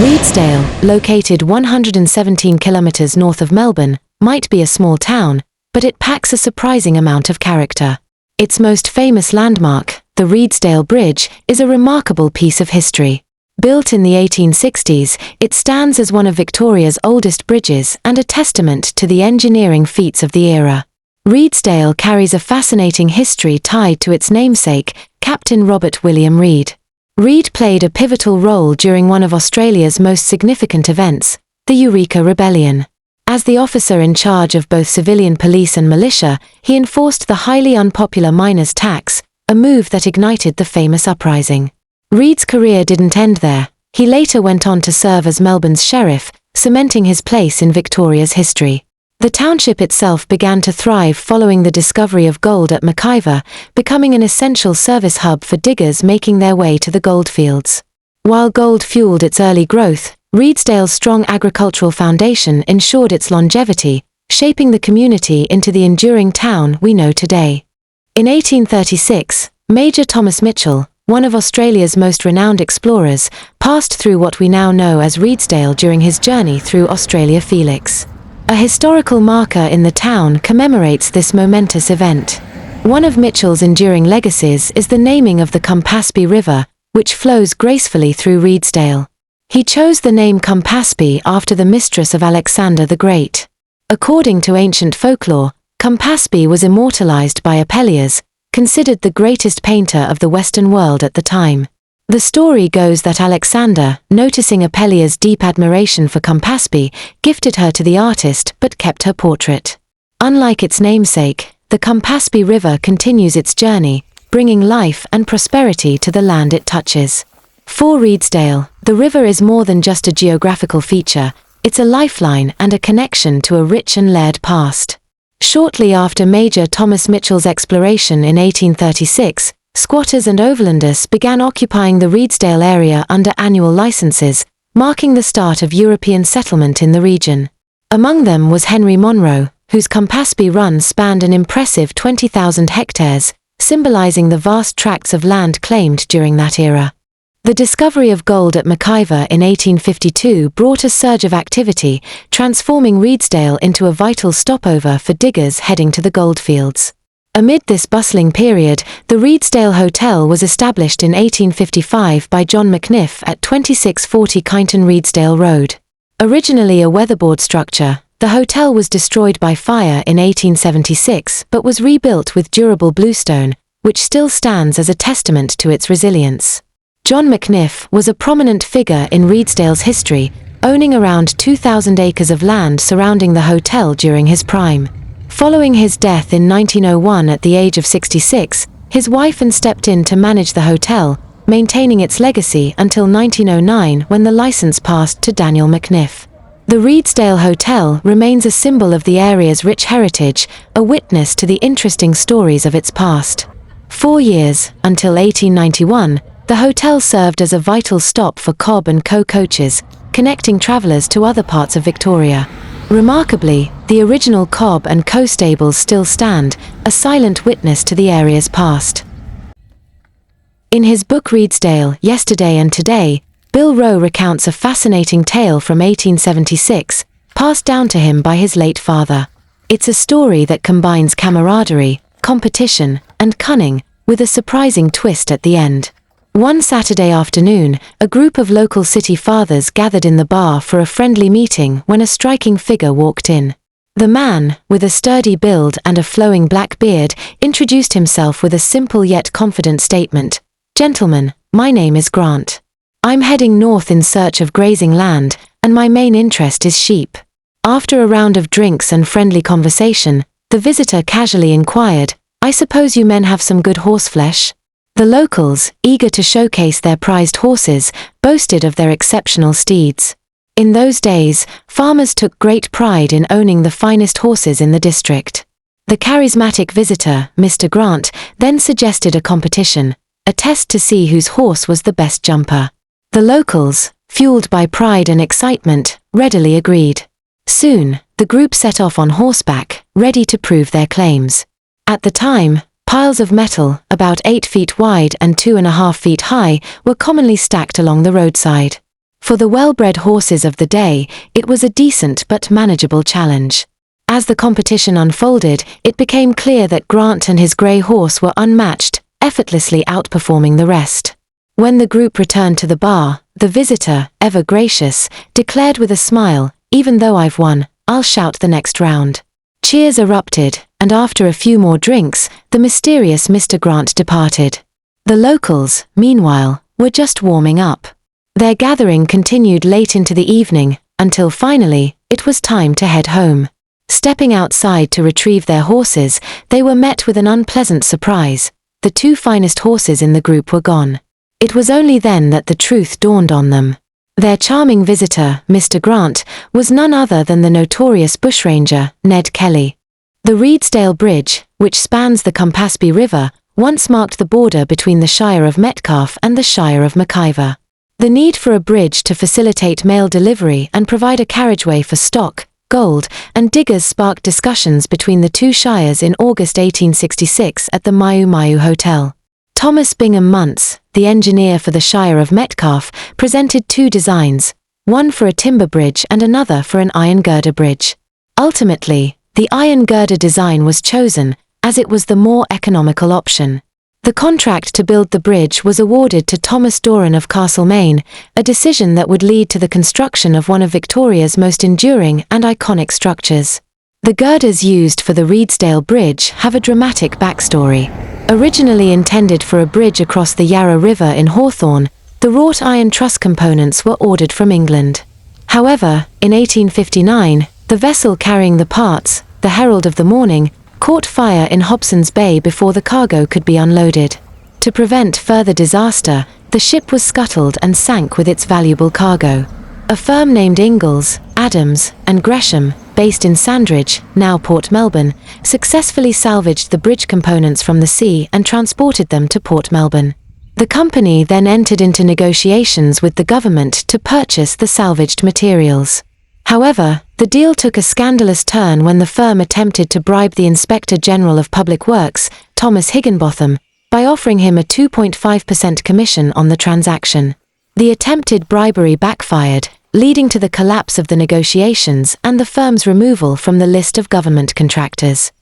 Reedsdale, located 117 kilometers north of Melbourne, might be a small town, but it packs a surprising amount of character. Its most famous landmark, the Redesdale Bridge, is a remarkable piece of history. Built in the 1860s, it stands as one of Victoria's oldest bridges and a testament to the engineering feats of the era. Reedsdale carries a fascinating history tied to its namesake, Captain Robert William Reed. Reed played a pivotal role during one of Australia's most significant events, the Eureka Rebellion. As the officer in charge of both civilian police and militia, he enforced the highly unpopular miners' tax, a move that ignited the famous uprising. Reed's career didn't end there. He later went on to serve as Melbourne's sheriff, cementing his place in Victoria's history. The township itself began to thrive following the discovery of gold at Mackay, becoming an essential service hub for diggers making their way to the goldfields. While gold fueled its early growth, Reedsdale's strong agricultural foundation ensured its longevity, shaping the community into the enduring town we know today. In 1836, Major Thomas Mitchell, one of Australia's most renowned explorers, passed through what we now know as Reedsdale during his journey through Australia Felix. A historical marker in the town commemorates this momentous event. One of Mitchell's enduring legacies is the naming of the Campaspe River, which flows gracefully through Reedsdale. He chose the name Campaspe after the mistress of Alexander the Great. According to ancient folklore, Campaspe was immortalized by Apelles, considered the greatest painter of the Western world at the time. The story goes that Alexander, noticing Apelles' deep admiration for Campaspe, gifted her to the artist but kept her portrait. Unlike its namesake, the Campaspe River continues its journey, bringing life and prosperity to the land it touches. For Reedsdale, the river is more than just a geographical feature, it's a lifeline and a connection to a rich and layered past. Shortly after Major Thomas Mitchell's exploration in 1836, squatters and overlanders began occupying the Reedsdale area under annual licenses, marking the start of European settlement in the region. Among them was Henry Monroe, whose Campaspe run spanned an impressive 20,000 hectares, symbolizing the vast tracts of land claimed during that era. The discovery of gold at Mackay in 1852 brought a surge of activity, transforming Reedsdale into a vital stopover for diggers heading to the goldfields. Amid this bustling period, the Reedsdale Hotel was established in 1855 by John McNiff at 2640 Kyneton Reedsdale Road. Originally a weatherboard structure, the hotel was destroyed by fire in 1876 but was rebuilt with durable bluestone, which still stands as a testament to its resilience. John McNiff was a prominent figure in Reedsdale's history, owning around 2,000 acres of land surrounding the hotel during his prime. Following his death in 1901 at the age of 66, his wife stepped in to manage the hotel, maintaining its legacy until 1909 when the license passed to Daniel McNiff. The Reedsdale Hotel remains a symbol of the area's rich heritage, a witness to the interesting stories of its past. 4 years, until 1891, the hotel served as a vital stop for Cobb and Co coaches, connecting travellers to other parts of Victoria. Remarkably, the original Cobb and Co stables still stand, a silent witness to the area's past. In his book Reedsdale, Yesterday and Today, Bill Rowe recounts a fascinating tale from 1876, passed down to him by his late father. It's a story that combines camaraderie, competition, and cunning, with a surprising twist at the end. One Saturday afternoon, a group of local city fathers gathered in the bar for a friendly meeting when a striking figure walked in. The man, with a sturdy build and a flowing black beard, introduced himself with a simple yet confident statement. "Gentlemen, my name is Grant. I'm heading north in search of grazing land, and my main interest is sheep." After a round of drinks and friendly conversation, the visitor casually inquired, "I suppose you men have some good horseflesh?" The locals, eager to showcase their prized horses, boasted of their exceptional steeds. In those days, farmers took great pride in owning the finest horses in the district. The charismatic visitor, Mr. Grant, then suggested a competition, a test to see whose horse was the best jumper. The locals, fueled by pride and excitement, readily agreed. Soon, the group set off on horseback, ready to prove their claims. At the time, piles of metal, about 8 feet wide and 2.5 feet high, were commonly stacked along the roadside. For the well-bred horses of the day, it was a decent but manageable challenge. As the competition unfolded, it became clear that Grant and his grey horse were unmatched, effortlessly outperforming the rest. When the group returned to the bar, the visitor, ever gracious, declared with a smile, "Even though I've won, I'll shout the next round." Cheers erupted, and after a few more drinks, the mysterious Mr. Grant departed. The locals, meanwhile, were just warming up. Their gathering continued late into the evening, until finally, it was time to head home. Stepping outside to retrieve their horses, they were met with an unpleasant surprise. The two finest horses in the group were gone. It was only then that the truth dawned on them. Their charming visitor, Mr. Grant, was none other than the notorious bushranger, Ned Kelly. The Reedsdale Bridge, which spans the Campaspe River, once marked the border between the Shire of Metcalfe and the Shire of Mackivor. The need for a bridge to facilitate mail delivery and provide a carriageway for stock, gold, and diggers sparked discussions between the two shires in August 1866 at the Mia Mia Hotel. Thomas Bingham Muntz, the engineer for the Shire of Metcalfe, presented two designs, one for a timber bridge and another for an iron girder bridge. Ultimately, the iron girder design was chosen, as it was the more economical option. The contract to build the bridge was awarded to Thomas Doran of Castlemaine, a decision that would lead to the construction of one of Victoria's most enduring and iconic structures. The girders used for the Redesdale Bridge have a dramatic backstory. Originally intended for a bridge across the Yarra River in Hawthorne, the wrought iron truss components were ordered from England. However, in 1859, the vessel carrying the parts, the Herald of the Morning, caught fire in Hobson's Bay before the cargo could be unloaded. To prevent further disaster, the ship was scuttled and sank with its valuable cargo. A firm named Ingalls, Adams, and Gresham, based in Sandridge, now Port Melbourne, successfully salvaged the bridge components from the sea and transported them to Port Melbourne. The company then entered into negotiations with the government to purchase the salvaged materials. However, the deal took a scandalous turn when the firm attempted to bribe the Inspector General of Public Works, Thomas Higginbotham, by offering him a 2.5% commission on the transaction. The attempted bribery backfired, leading to the collapse of the negotiations and the firm's removal from the list of government contractors.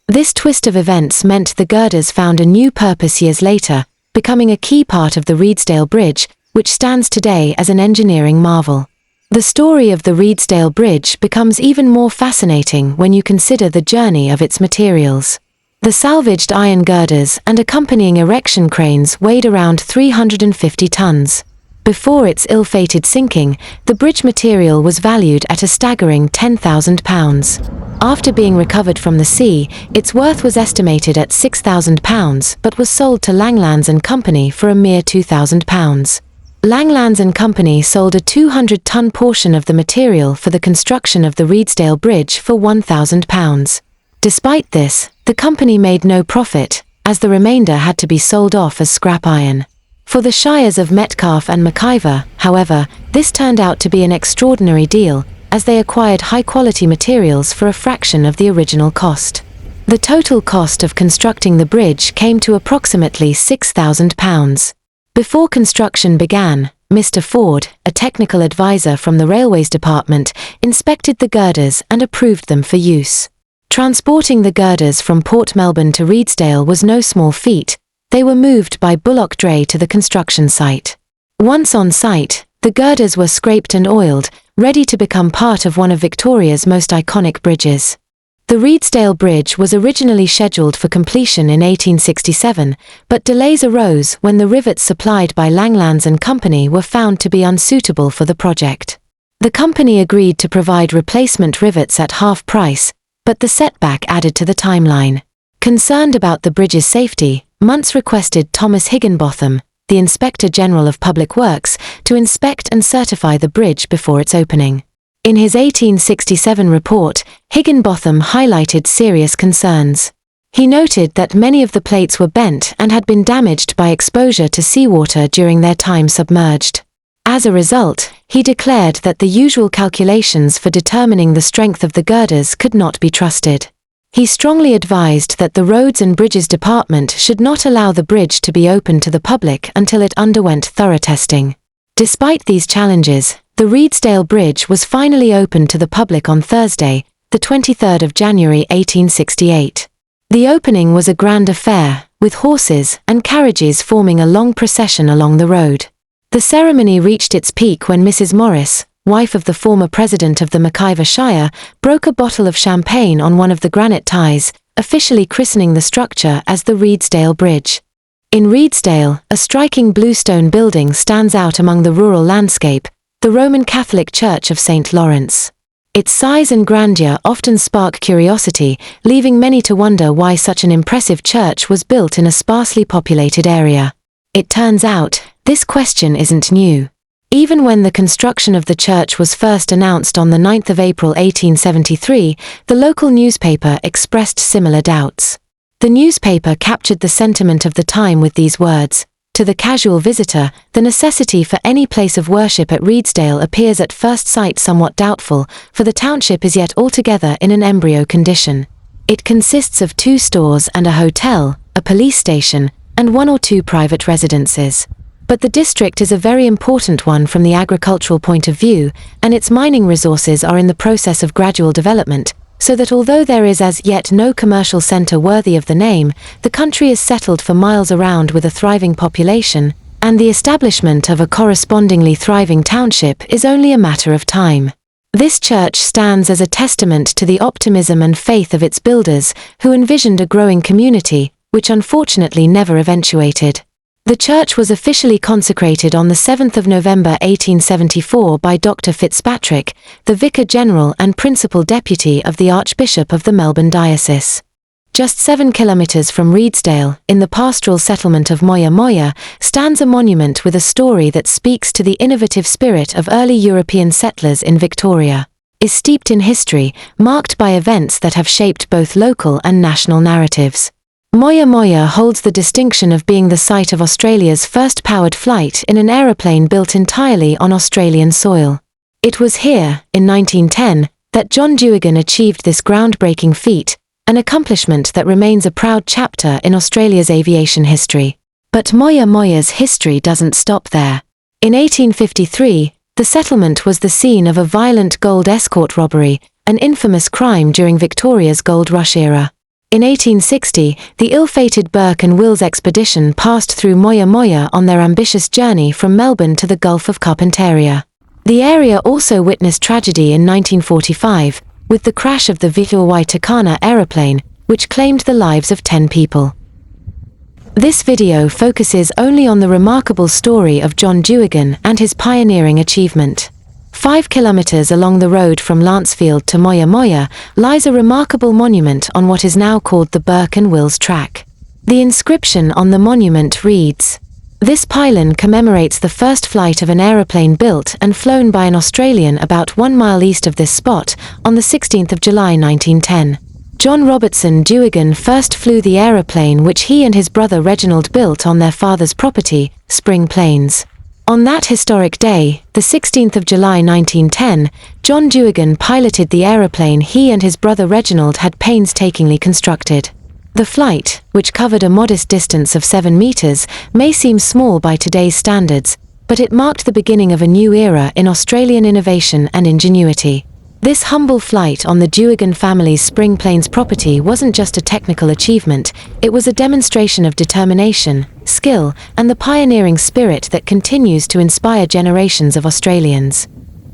This twist of events meant the girders found a new purpose years later, becoming a key part of the Reedsdale Bridge, which stands today as an engineering marvel. The story of the Reedsdale Bridge becomes even more fascinating when you consider the journey of its materials. The salvaged iron girders and accompanying erection cranes weighed around 350 tons. Before its ill-fated sinking, the bridge material was valued at a staggering £10,000. After being recovered from the sea, its worth was estimated at £6,000 but was sold to Langlands and Company for a mere £2,000. Langlands and Company sold a 200-ton portion of the material for the construction of the Reedsdale Bridge for £1,000. Despite this, the company made no profit, as the remainder had to be sold off as scrap iron. For the shires of Metcalfe and Mackivor, however, this turned out to be an extraordinary deal, as they acquired high-quality materials for a fraction of the original cost. The total cost of constructing the bridge came to approximately £6,000. Before construction began, Mr. Ford, a technical advisor from the Railways Department, inspected the girders and approved them for use. Transporting the girders from Port Melbourne to Reedsdale was no small feat. They were moved by bullock dray to the construction site. Once on site, the girders were scraped and oiled, ready to become part of one of Victoria's most iconic bridges. The Reedsdale Bridge was originally scheduled for completion in 1867, but delays arose when the rivets supplied by Langlands and Company were found to be unsuitable for the project. The company agreed to provide replacement rivets at half price, but the setback added to the timeline. Concerned about the bridge's safety, Muntz requested Thomas Higginbotham, the Inspector General of Public Works, to inspect and certify the bridge before its opening. In his 1867 report, Higginbotham highlighted serious concerns. He noted that many of the plates were bent and had been damaged by exposure to seawater during their time submerged. As a result, he declared that the usual calculations for determining the strength of the girders could not be trusted. He strongly advised that the Roads and Bridges Department should not allow the bridge to be open to the public until it underwent thorough testing. Despite these challenges, The Reedsdale Bridge was finally opened to the public on Thursday, the 23rd of January 1868. The opening was a grand affair, with horses and carriages forming a long procession along the road. The ceremony reached its peak when Mrs. Morris, wife of the former president of the Mackayver Shire, broke a bottle of champagne on one of the granite ties, officially christening the structure as the Redesdale Bridge. In Reedsdale, a striking bluestone building stands out among the rural landscape, the Roman Catholic Church of St. Lawrence. Its size and grandeur often spark curiosity, leaving many to wonder why such an impressive church was built in a sparsely populated area. It turns out, this question isn't new. Even when the construction of the church was first announced on the 9th of April 1873, the local newspaper expressed similar doubts. The newspaper captured the sentiment of the time with these words: "To the casual visitor, the necessity for any place of worship at Reedsdale appears at first sight somewhat doubtful, for the township is yet altogether in an embryo condition. It consists of 2 stores and a hotel, a police station, and 1 or 2 private residences. But the district is a very important one from the agricultural point of view, and its mining resources are in the process of gradual development, so that although there is as yet no commercial centre worthy of the name, the country is settled for miles around with a thriving population, and the establishment of a correspondingly thriving township is only a matter of time. This church stands as a testament to the optimism and faith of its builders, who envisioned a growing community, which unfortunately never eventuated. The church was officially consecrated on the 7th of November 1874 by Dr. Fitzpatrick, the Vicar General and Principal Deputy of the Archbishop of the Melbourne Diocese. Just 7 kilometres from Reedsdale, in the pastoral settlement of Mia Mia, stands a monument with a story that speaks to the innovative spirit of early European settlers in Victoria. Is steeped in history, marked by events that have shaped both local and national narratives. Mia Mia holds the distinction of being the site of Australia's first powered flight in an aeroplane built entirely on Australian soil. It was here, in 1910, that John Duigan achieved this groundbreaking feat, an accomplishment that remains a proud chapter in Australia's aviation history. But Mia Mia's history doesn't stop there. In 1853, the settlement was the scene of a violent gold escort robbery, an infamous crime during Victoria's gold rush era. In 1860, the ill-fated Burke and Wills expedition passed through Mia Mia on their ambitious journey from Melbourne to the Gulf of Carpentaria. The area also witnessed tragedy in 1945, with the crash of the Vitor Waitakana aeroplane, which claimed the lives of 10 people. This video focuses only on the remarkable story of John Duigan and his pioneering achievement. 5 kilometres along the road from Lancefield to Mia Mia lies a remarkable monument on what is now called the Burke and Wills track. The inscription on the monument reads, "This pylon commemorates the first flight of an aeroplane built and flown by an Australian about 1 mile east of this spot, on the 16th of July 1910. John Robertson Duigan first flew the aeroplane which he and his brother Reginald built on their father's property, Spring Plains. On that historic day, the 16th of July 1910, John Duigan piloted the aeroplane he and his brother Reginald had painstakingly constructed. The flight, which covered a modest distance of 7 meters, may seem small by today's standards, but it marked the beginning of a new era in Australian innovation and ingenuity. This humble flight on the Duigan family's Spring Plains property wasn't just a technical achievement, it was a demonstration of determination, skill, and the pioneering spirit that continues to inspire generations of Australians.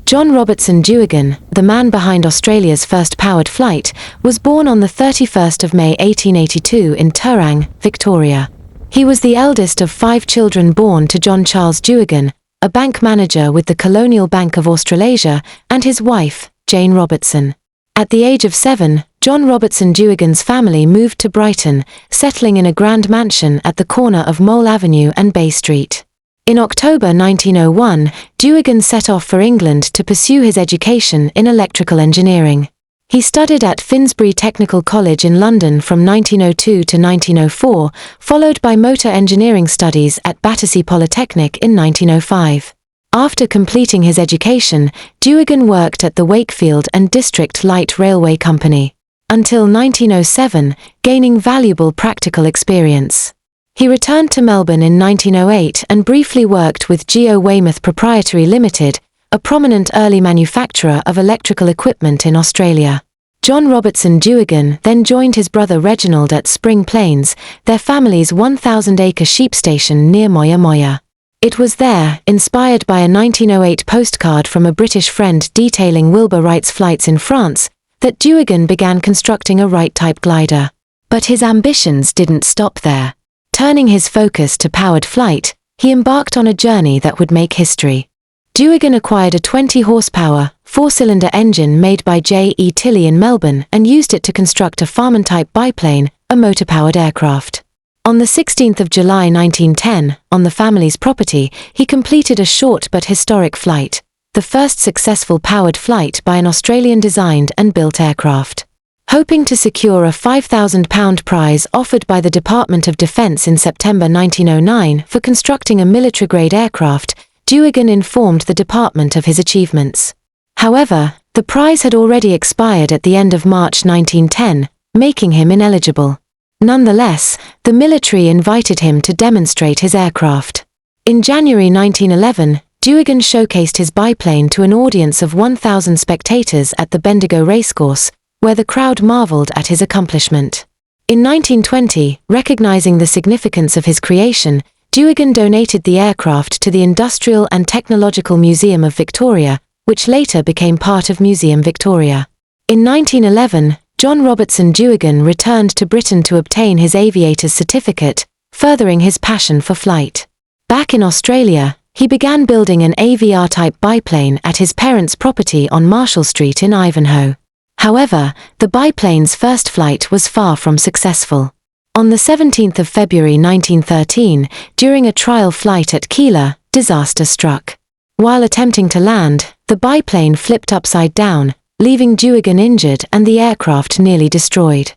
John Robertson Duigan, the man behind Australia's first powered flight, was born on the 31st of May 1882 in Terang, Victoria. He was the eldest of 5 children born to John Charles Duigan, a bank manager with the Colonial Bank of Australasia, and his wife, Jane Robertson. At the age of 7, John Robertson Duigan's family moved to Brighton, settling in a grand mansion at the corner of Mole Avenue and Bay Street. In October 1901, Duigan set off for England to pursue his education in electrical engineering. He studied at Finsbury Technical College in London from 1902 to 1904, followed by motor engineering studies at Battersea Polytechnic in 1905. After completing his education, Duigan worked at the Wakefield and District Light Railway Company until 1907, gaining valuable practical experience. He returned to Melbourne in 1908 and briefly worked with Geo Weymouth Proprietary Limited, a prominent early manufacturer of electrical equipment in Australia. John Robertson Duigan then joined his brother Reginald at Spring Plains, their family's 1,000-acre sheep station near Mia Mia. It was there, inspired by a 1908 postcard from a British friend detailing Wilbur Wright's flights in France, that Duigan began constructing a Wright-type glider. But his ambitions didn't stop there. Turning his focus to powered flight, he embarked on a journey that would make history. Duigan acquired a 20-horsepower, four-cylinder engine made by J. E. Tilley in Melbourne and used it to construct a Farman-type biplane, a motor-powered aircraft. On the 16th of July 1910, on the family's property, he completed a short but historic flight, the first successful powered flight by an Australian-designed and built aircraft. Hoping to secure a £5,000 prize offered by the Department of Defence in September 1909 for constructing a military-grade aircraft, Duigan informed the department of his achievements. However, the prize had already expired at the end of March 1910, making him ineligible. Nonetheless, the military invited him to demonstrate his aircraft. In January 1911, Duigan showcased his biplane to an audience of 1,000 spectators at the Bendigo racecourse, where the crowd marveled at his accomplishment. In 1920, recognizing the significance of his creation, Duigan donated the aircraft to the Industrial and Technological Museum of Victoria, which later became part of Museum Victoria. In 1911, John Robertson Duigan returned to Britain to obtain his aviator's certificate, furthering his passion for flight. Back in Australia, he began building an AVR-type biplane at his parents' property on Marshall Street in Ivanhoe. However, the biplane's first flight was far from successful. On the 17th of February 1913, during a trial flight at Keilor, disaster struck. While attempting to land, the biplane flipped upside down, leaving Duigan injured and the aircraft nearly destroyed.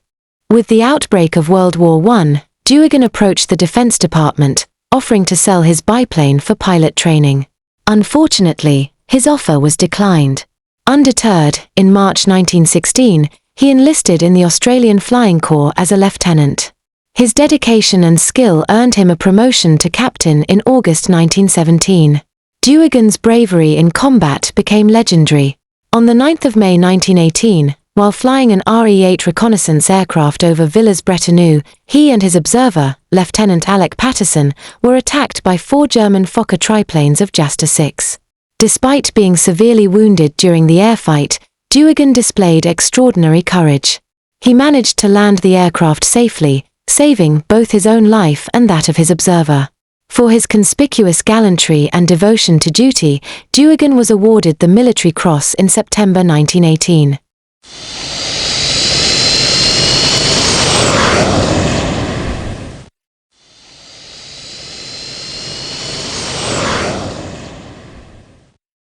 With the outbreak of World War I, Duigan approached the Defense Department, offering to sell his biplane for pilot training. Unfortunately, his offer was declined. Undeterred, in March 1916, he enlisted in the Australian Flying Corps as a lieutenant. His dedication and skill earned him a promotion to captain in August 1917. Duigan's bravery in combat became legendary. On the 9th of May 1918, while flying an RE-8 reconnaissance aircraft over Villers-Bretonneux, he and his observer, Lieutenant Alec Patterson, were attacked by 4 German Fokker triplanes of Jaster 6. Despite being severely wounded during the airfight, Duigan displayed extraordinary courage. He managed to land the aircraft safely, saving both his own life and that of his observer. For his conspicuous gallantry and devotion to duty, Duigan was awarded the Military Cross in September 1918.